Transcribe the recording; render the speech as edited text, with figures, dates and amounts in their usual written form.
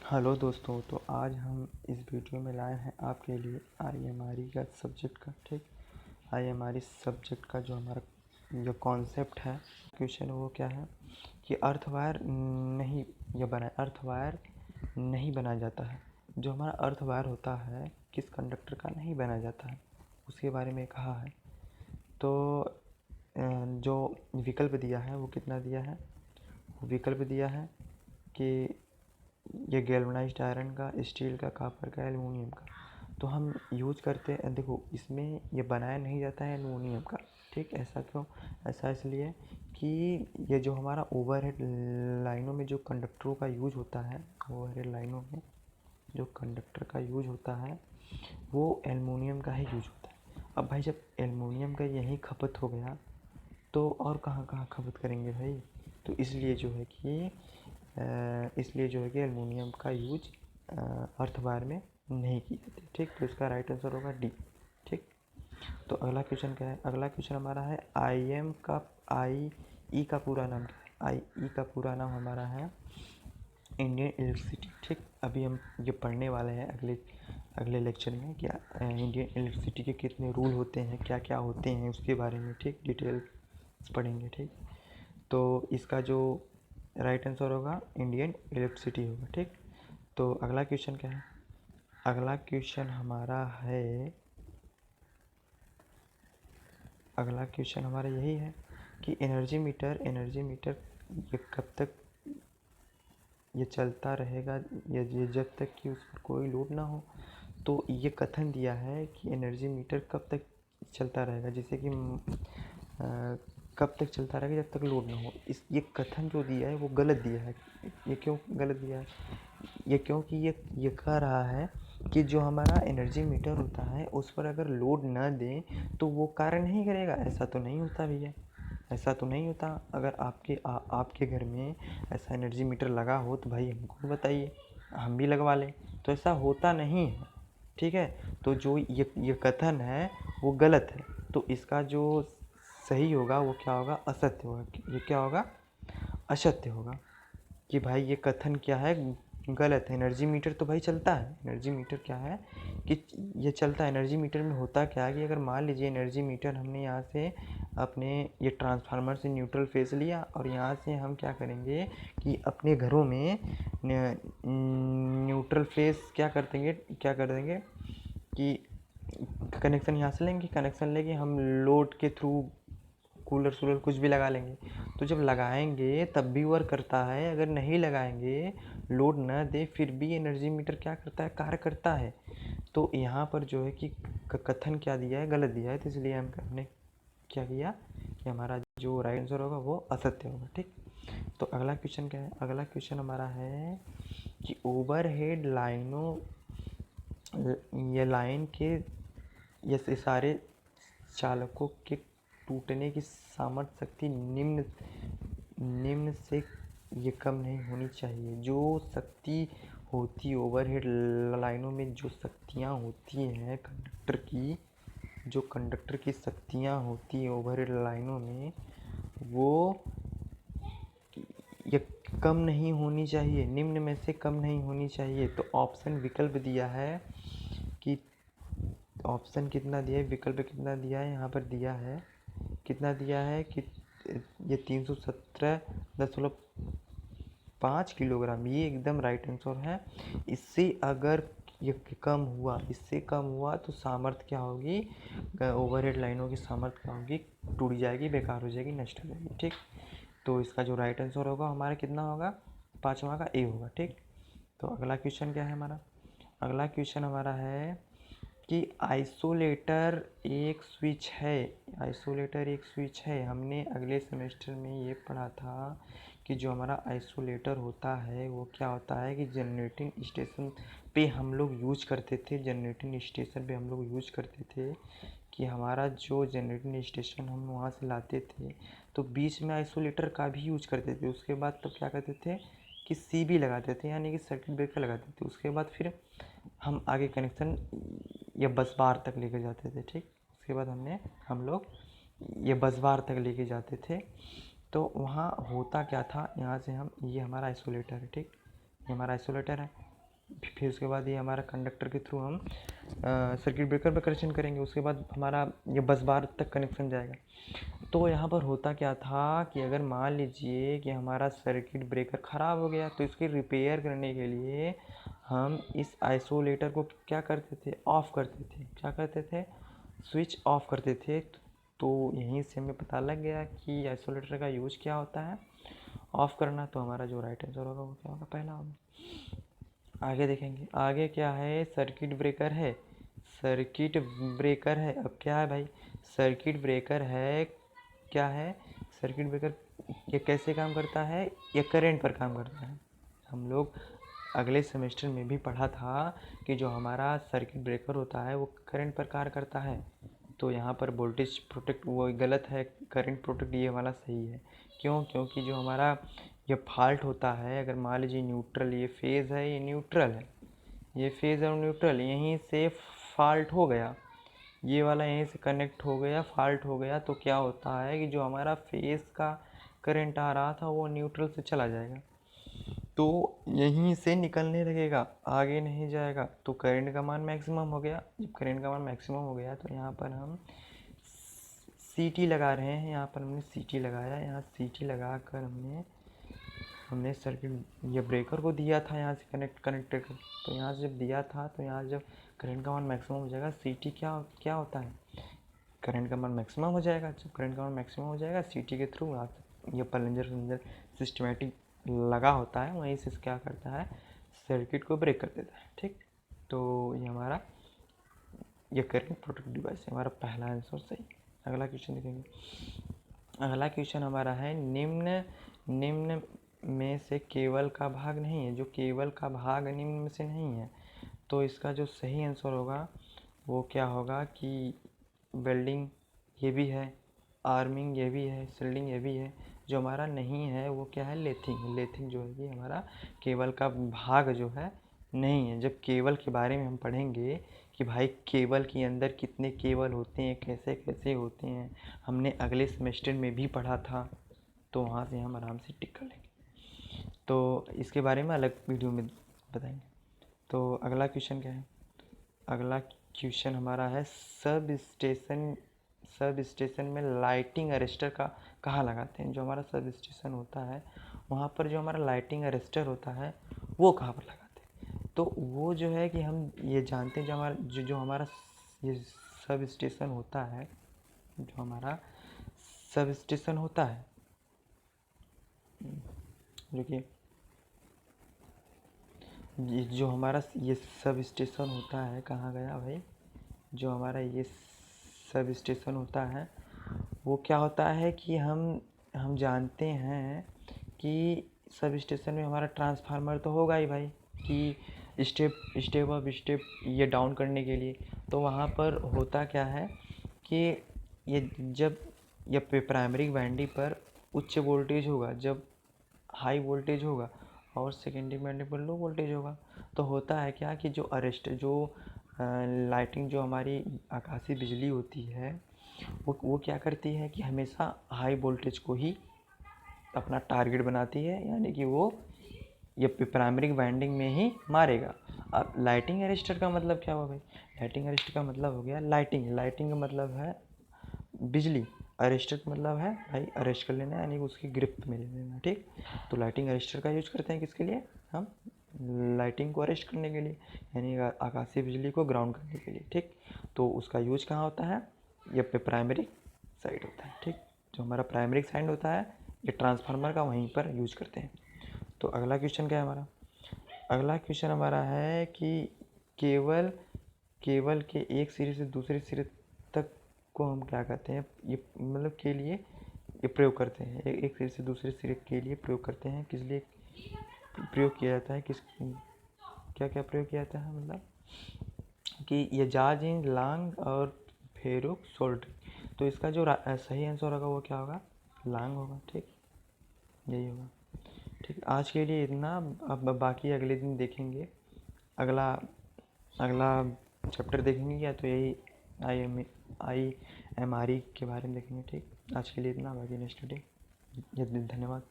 Hello दोस्तों, तो आज हम इस वीडियो में लाए हैं आपके लिए आईएमआरई का सब्जेक्ट का। ठीक, आईएमआरई सब्जेक्ट का जो हमारा जो कॉन्सेप्ट है, क्वेश्चन वो क्या है कि अर्थवायर नहीं बनाया जाता है। जो हमारा अर्थवायर होता है किस कंडक्टर का नहीं बनाया जाता है उसके बारे में कहा है। तो जो विकल्प दिया है वो कितना दिया है, वो विकल्प दिया है कि ये गैल्वनाइज्ड आयरन का, स्टील का, कॉपर का, एल्युमिनियम का। तो हम यूज करते हैं, देखो इसमें ये बनाया नहीं जाता है एल्युमिनियम का। ठीक, ऐसा क्यों? ऐसा इसलिए कि ये जो हमारा ओवरहेड लाइनों में जो कंडक्टरों का यूज होता है, ओवरहेड लाइनों में जो कंडक्टर का यूज होता है वो एल्युमिनियम का ही यूज होता है। अब भाई जब एल्युमिनियम का यही खपत हो गया तो और कहाँ कहाँ खपत करेंगे भाई। तो इसलिए जो है कि एल्युमिनियम का यूज अर्थवायर में नहीं की जाती। ठीक, तो इसका राइट आंसर होगा डी। ठीक, तो अगला क्वेश्चन क्या है? अगला क्वेश्चन हमारा है आई ई का पूरा नाम क्या है? आई ई का पूरा नाम हमारा है इंडियन इलेक्ट्रिसिटी। ठीक, अभी हम ये पढ़ने वाले हैं अगले अगले लेक्चर में क्या इंडियन इलेक्ट्रिसिटी के कितने रूल होते हैं, क्या क्या होते हैं उसके बारे में। ठीक, डिटेल पढ़ेंगे। ठीक, तो इसका जो राइट आंसर होगा इंडियन इलेक्ट्रिसिटी होगा। ठीक, तो अगला क्वेश्चन क्या है? अगला क्वेश्चन हमारा यही है कि एनर्जी मीटर ये कब तक ये चलता रहेगा, ये जब तक कि उस पर कोई लोड ना हो। तो ये कथन दिया है कि एनर्जी मीटर कब तक चलता रहेगा, जैसे कि कब तक चलता रहेगा जब तक लोड ना हो। ये कथन जो दिया है वो गलत दिया है। ये क्यों गलत दिया है? ये क्योंकि ये कह रहा है कि जो हमारा एनर्जी मीटर होता है उस पर अगर लोड न दें तो वो कार्य नहीं करेगा। ऐसा तो नहीं होता भैया, ऐसा तो नहीं होता। अगर आपके घर में ऐसा एनर्जी मीटर लगा हो तो भाई हमको बताइए, हम भी लगवा लें। तो ऐसा होता नहीं है। ठीक है, तो जो ये कथन है वो गलत है। तो इसका जो सही होगा वो क्या होगा? असत्य होगा। ये क्या होगा? असत्य होगा कि भाई ये कथन क्या है? गलत है। एनर्जी मीटर तो भाई चलता है। एनर्जी मीटर क्या है कि ये चलता है। एनर्जी मीटर में होता क्या है कि अगर मान लीजिए एनर्जी मीटर हमने यहाँ से अपने ये ट्रांसफार्मर से न्यूट्रल फेस लिया और यहाँ से हम क्या करेंगे कि अपने घरों में न्यूट्रल फेस क्या कर देंगे कि कनेक्शन यहाँ से लेंगे, कनेक्शन लेके हम लोड के थ्रू कूलर सूलर कुछ भी लगा लेंगे। तो जब लगाएंगे तब भी वर्क करता है, अगर नहीं लगाएंगे, लोड न दे, फिर भी एनर्जी मीटर क्या करता है? कार्य करता है। तो यहाँ पर जो है कि कथन क्या दिया है? गलत दिया है। तो इसलिए हमने क्या किया कि हमारा जो राइट आंसर होगा वो असत्य होगा। ठीक, तो अगला क्वेश्चन क्या है? अगला क्वेश्चन हमारा है कि ओवरहेड लाइनों, ये लाइन के ये सारे चालकों के टूटने की सामर्थ्य शक्ति निम्न से ये कम नहीं होनी चाहिए। जो शक्ति होती ओवरहेड लाइनों में, जो शक्तियाँ होती हैं कंडक्टर की शक्तियाँ होती है ओवरहेड लाइनों में, वो ये कम नहीं होनी चाहिए, निम्न में से कम नहीं होनी चाहिए। तो ऑप्शन विकल्प दिया है कि ऑप्शन कितना दिया है, विकल्प कितना दिया है, यहाँ पर दिया है कितना दिया है कि ये 317.5 किलोग्राम, ये एकदम राइट आंसर है। इससे अगर ये इससे कम हुआ तो सामर्थ्य क्या होगी? ओवरहेड लाइनों की सामर्थ्य क्या होगी? टूट जाएगी, बेकार हो जाएगी, नष्ट हो जाएगी। ठीक, तो इसका जो राइट आंसर होगा हमारा कितना होगा? पाँचवा का ए होगा। ठीक, तो अगला क्वेश्चन क्या है हमारा? अगला क्वेश्चन हमारा है कि आइसोलेटर एक स्विच है। आइसोलेटर एक स्विच है। हमने अगले सेमेस्टर में ये पढ़ा था कि जो हमारा आइसोलेटर होता है वो क्या होता है कि जनरेटिंग स्टेशन पे हम लोग यूज करते थे। जनरेटिंग स्टेशन पे हम लोग यूज करते थे कि हमारा जो जनरेटिंग स्टेशन हम वहाँ से लाते थे तो बीच में आइसोलेटर का भी यूज करते थे। उसके बाद तब क्या करते थे कि सीबी लगाते थे, यानी कि सर्किट ब्रेकर लगाते थे। उसके बाद फिर हम आगे कनेक्शन ये बस बार तक लेके जाते थे। ठीक, उसके बाद हम लोग ये बस बार तक लेके जाते थे। तो वहाँ होता क्या था, यहाँ से हम ये हमारा आइसोलेटर है। ठीक, ये हमारा आइसोलेटर है। फिर उसके बाद ये हमारा कंडक्टर के थ्रू हम सर्किट ब्रेकर पर कनेक्शन करेंगे। उसके बाद हमारा ये बस बार तक कनेक्शन जाएगा। तो यहाँ पर होता क्या था कि अगर मान लीजिए कि हमारा सर्किट ब्रेकर ख़राब हो गया, तो इसके रिपेयर करने के लिए हम इस आइसोलेटर को क्या करते थे, ऑफ़ करते थे। क्या करते थे, स्विच ऑफ करते थे। तो यहीं से हमें पता लग गया कि आइसोलेटर का यूज क्या होता है, ऑफ़ करना। तो हमारा जो राइट आंसर होगा वो क्या होगा, पहला होगा। आगे देखेंगे, आगे क्या है, सर्किट ब्रेकर है। सर्किट ब्रेकर है, अब क्या है भाई, सर्किट ब्रेकर है, क्या है, सर्किट ब्रेकर ये कैसे काम करता है, ये करंट पर काम करता है। हम लोग अगले सेमेस्टर में भी पढ़ा था कि जो हमारा सर्किट ब्रेकर होता है वो करंट पर कार्य करता है। तो यहाँ पर वोल्टेज प्रोटेक्ट वो गलत है, करंट प्रोटेक्ट ये वाला सही है। क्यों, क्योंकि जो हमारा ये फॉल्ट होता है, अगर मान लीजिए न्यूट्रल, ये फेज़ है, ये न्यूट्रल है, ये फेज़ और न्यूट्रल यहीं से फॉल्ट हो गया, ये वाला यहीं से कनेक्ट हो गया, फॉल्ट हो गया, तो क्या होता है कि जो हमारा फेज़ का करंट आ रहा था वो न्यूट्रल से चला जाएगा, तो यहीं से निकलने लगेगा, आगे नहीं जाएगा। तो करंट का मान मैक्सिमम हो गया। जब करंट का मान मैक्सिमम हो गया तो यहाँ पर हम सीटी लगा रहे हैं। यहाँ पर हमने सीटी लगाया, यहाँ सीटी लगा कर हमने सर्किट ये ब्रेकर को दिया था, यहाँ से कनेक्टेड। तो यहाँ से जब दिया था तो यहाँ जब करंट का मान मैक्सिमम हो जाएगा, सीटी क्या होता है, करंट का मान मैक्सिमम हो जाएगा। जब करंट का मान मैक्सिमम हो जाएगा, सीटी के थ्रू ये प्लंजर सिस्टमेटिक लगा होता है, वहीं से क्या करता है, सर्किट को ब्रेक कर देता है। ठीक, तो ये हमारा ये करंट प्रोटेक्ट डिवाइस है, हमारा पहला आंसर सही। अगला क्वेश्चन देखेंगे। अगला क्वेश्चन हमारा है, निम्न में से केवल का भाग नहीं है। जो केवल का भाग निम्न में से नहीं है, तो इसका जो सही आंसर होगा वो क्या होगा कि वेल्डिंग ये भी है, आर्मिंग ये भी है, शिल्डिंग ये भी है। जो हमारा नहीं है वो क्या है, लेथिंग। लेथिंग जो है ये हमारा केबल का भाग जो है नहीं है। जब केबल के बारे में हम पढ़ेंगे कि भाई केबल के अंदर कितने केबल होते हैं, कैसे कैसे होते हैं, हमने अगले सेमेस्टर में भी पढ़ा था, तो वहाँ से हम आराम से टिक कर लेंगे। तो इसके बारे में अलग वीडियो में बताएंगे। तो अगला क्वेश्चन क्या है, अगला क्वेश्चन हमारा है, सब स्टेशन में लाइटिंग अरेस्टर का कहाँ लगाते हैं। जो हमारा सब स्टेशन होता है वहाँ पर जो हमारा लाइटिंग अरेस्टर होता है वो कहाँ पर लगाते हैं। तो वो जो है कि हम ये जानते हैं, जो हमारा ये सब स्टेशन होता है, जो हमारा सब स्टेशन होता है, देखिए जो हमारा ये सब स्टेशन होता है, कहाँ गया भाई, जो हमारा ये सब स्टेशन होता है वो क्या होता है कि हम जानते हैं कि सब स्टेशन में हमारा ट्रांसफार्मर तो होगा ही भाई, कि स्टेप अप स्टेप ये डाउन करने के लिए। तो वहाँ पर होता क्या है कि ये जब ये प्राइमरी वाइंडिंग पर उच्च वोल्टेज होगा, जब हाई वोल्टेज होगा, और सेकेंडरी वाइंडिंग पर लो वोल्टेज होगा, तो होता है क्या कि जो लाइटिंग जो हमारी आकाशीय बिजली होती है वो क्या करती है कि हमेशा हाई वोल्टेज को ही अपना टारगेट बनाती है, यानी कि वो ये प्राइमरी वाइंडिंग में ही मारेगा। अब लाइटिंग अरेस्टर का मतलब क्या हुआ भाई, लाइटिंग अरेस्टर का मतलब हो गया लाइटिंग का मतलब है बिजली, अरेस्टर का मतलब है भाई अरेस्ट कर लेना, यानी उसकी गिरफ्त में ले लेना। ठीक, तो लाइटिंग अरेस्टर का यूज करते हैं किसके लिए, हम लाइटिंग को अरेस्ट करने के लिए, यानी आकाशीय बिजली को ग्राउंड करने के लिए। ठीक, तो उसका यूज कहाँ होता है, ये पे प्राइमरी साइड होता है। ठीक, जो हमारा प्राइमरी साइड होता है ये ट्रांसफार्मर का, वहीं पर यूज करते हैं। तो अगला क्वेश्चन क्या है हमारा, अगला क्वेश्चन हमारा है कि केवल के एक सिरे से दूसरे सिरे तक को हम क्या कहते हैं, ये मतलब के लिए ये प्रयोग करते हैं, एक सिरे से दूसरे सिरे के लिए प्रयोग करते हैं। किस लिए प्रयोग किया जाता है, क्या क्या प्रयोग किया जाता है, मतलब कि ये जाजिन लांग और फेरुक सोल्ट। तो इसका जो सही आंसर होगा वो क्या होगा, लांग होगा। ठीक, यही होगा। ठीक, आज के लिए इतना, अब बाकी अगले दिन देखेंगे, अगला चैप्टर देखेंगे, या तो यही IMRE के बारे में देखेंगे। ठीक, आज के लिए इतना, बाकी नेक्स्ट डे। धन्यवाद।